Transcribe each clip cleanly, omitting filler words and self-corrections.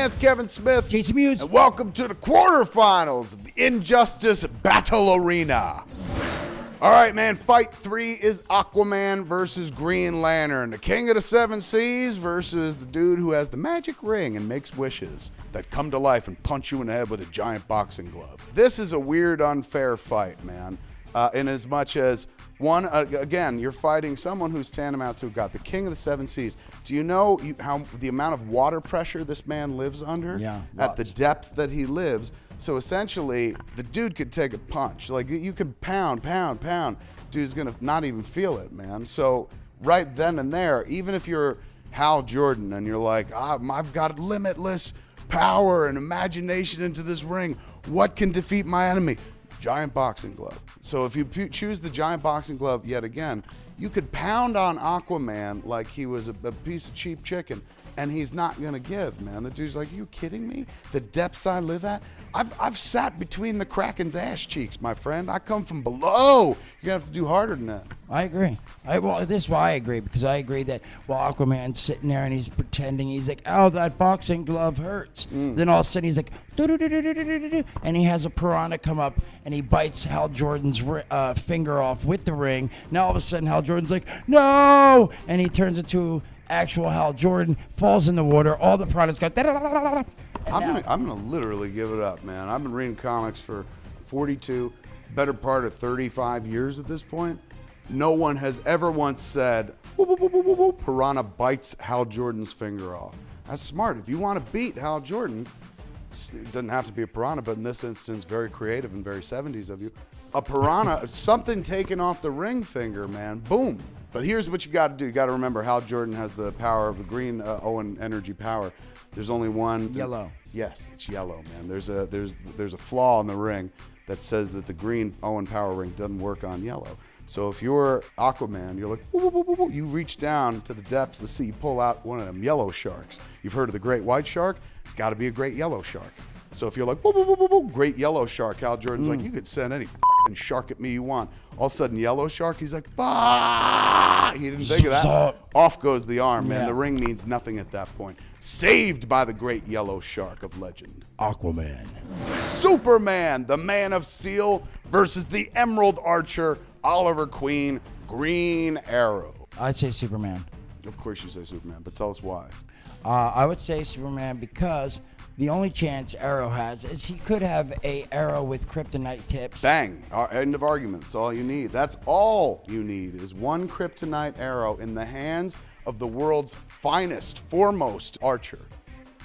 it's Kevin Smith. Jason Mewes. And welcome to the quarterfinals of the Injustice Battle Arena. All right, man, fight 3 is Aquaman versus Green Lantern. The king of the 7 seas versus the dude who has the magic ring and makes wishes that come to life and punch you in the head with a giant boxing glove. This is a weird, unfair fight, man, in as much as, one, again, you're fighting someone who's tantamount to God, the king of the 7 seas. Do you know how the amount of water pressure this man lives under? Yeah, at the depths that he lives. So essentially, the dude could take a punch. Like, you could pound. Dude's gonna not even feel it, man. So right then and there, even if you're Hal Jordan and you're like, I've got limitless power and imagination into this ring, what can defeat my enemy? Giant boxing glove. So if you choose the giant boxing glove yet again, you could pound on Aquaman like he was a piece of cheap chicken, and he's not gonna give, man. The dude's like, are you kidding me? The depths I live at? I've sat between the Kraken's ass cheeks, my friend. I come from below. You're gonna have to do harder than that. I agree. Well, this is why I agree, because I agree that while Aquaman's sitting there and he's pretending, he's like, oh, that boxing glove hurts. Then all of a sudden he's like, do-do-do-do-do-do-do-do, and he has a piranha come up and he bites Hal Jordan's finger off with the ring. Now all of a sudden Hal Jordan's like, no! And he turns into actual Hal Jordan, falls in the water, all the piranhas go, da-da-da-da-da-da. I'm gonna literally give it up, man. I've been reading comics for 42, better part of 35 years at this point. No one has ever once said, whoop, whoop, whoop, whoop, whoop, piranha bites Hal Jordan's finger off. That's smart. If you want to beat Hal Jordan, it doesn't have to be a piranha, but in this instance, very creative and very 70s of you. A piranha, something taken off the ring finger, man, boom. But here's what you got to do. You got to remember, Hal Jordan has the power of the green Owen energy power. There's only one. Yellow. Yes, it's yellow, man. There's a flaw in the ring that says that the green Owen power ring doesn't work on yellow. So if you're Aquaman, you're like, woo, woo, woo, woo, you reach down to the depths of the sea, you pull out one of them yellow sharks. You've heard of the great white shark? It's got to be a great yellow shark. So if you're like, woo, woo, woo, woo, woo, great yellow shark, Hal Jordan's like, you could send any shark at me you want. All of a sudden, yellow shark, he's like, bah! He didn't think of that. Off goes the arm, man. Yeah. The ring means nothing at that point. Saved by the great yellow shark of legend. Aquaman. Superman, the Man of Steel, versus the Emerald Archer, Oliver Queen, Green Arrow. I'd say Superman. Of course you say Superman, but tell us why. I would say Superman because the only chance Arrow has is he could have a arrow with kryptonite tips. Bang. End of argument. That's all you need. That's all you need is one kryptonite arrow in the hands of the world's finest, foremost archer,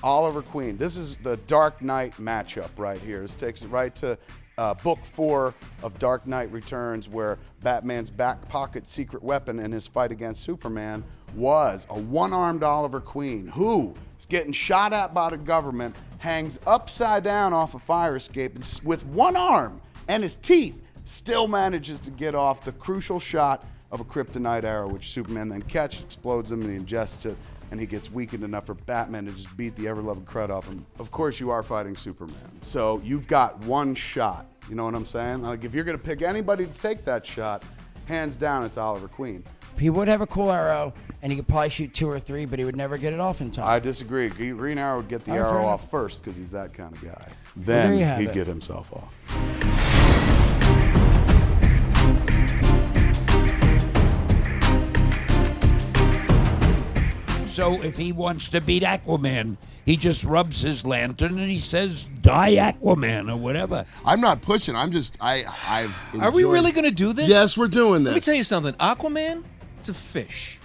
Oliver Queen. This is the Dark Knight matchup right here. This takes it right to book 4 of Dark Knight Returns, where Batman's back pocket secret weapon in his fight against Superman was a one-armed Oliver Queen who is getting shot at by the government, hangs upside down off a fire escape with one arm, and his teeth still manages to get off the crucial shot of a kryptonite arrow, which Superman then catches, explodes him, and he ingests it, and he gets weakened enough for Batman to just beat the ever-loving crud off him. Of course, you are fighting Superman. So you've got one shot. You know what I'm saying? Like, if you're going to pick anybody to take that shot, hands down, it's Oliver Queen. He would have a cool arrow, and he could probably shoot 2 or 3, but he would never get it off in time. I disagree. Green Arrow would get the arrow off first because he's that kind of guy. There you Then have he'd it. get himself off. So if he wants to beat Aquaman, he just rubs his lantern and he says, die Aquaman or whatever. I'm not pushing. I'm just, I've enjoyed. Are we really going to do this? Yes, we're doing this. Let me tell you something. Aquaman, it's a fish.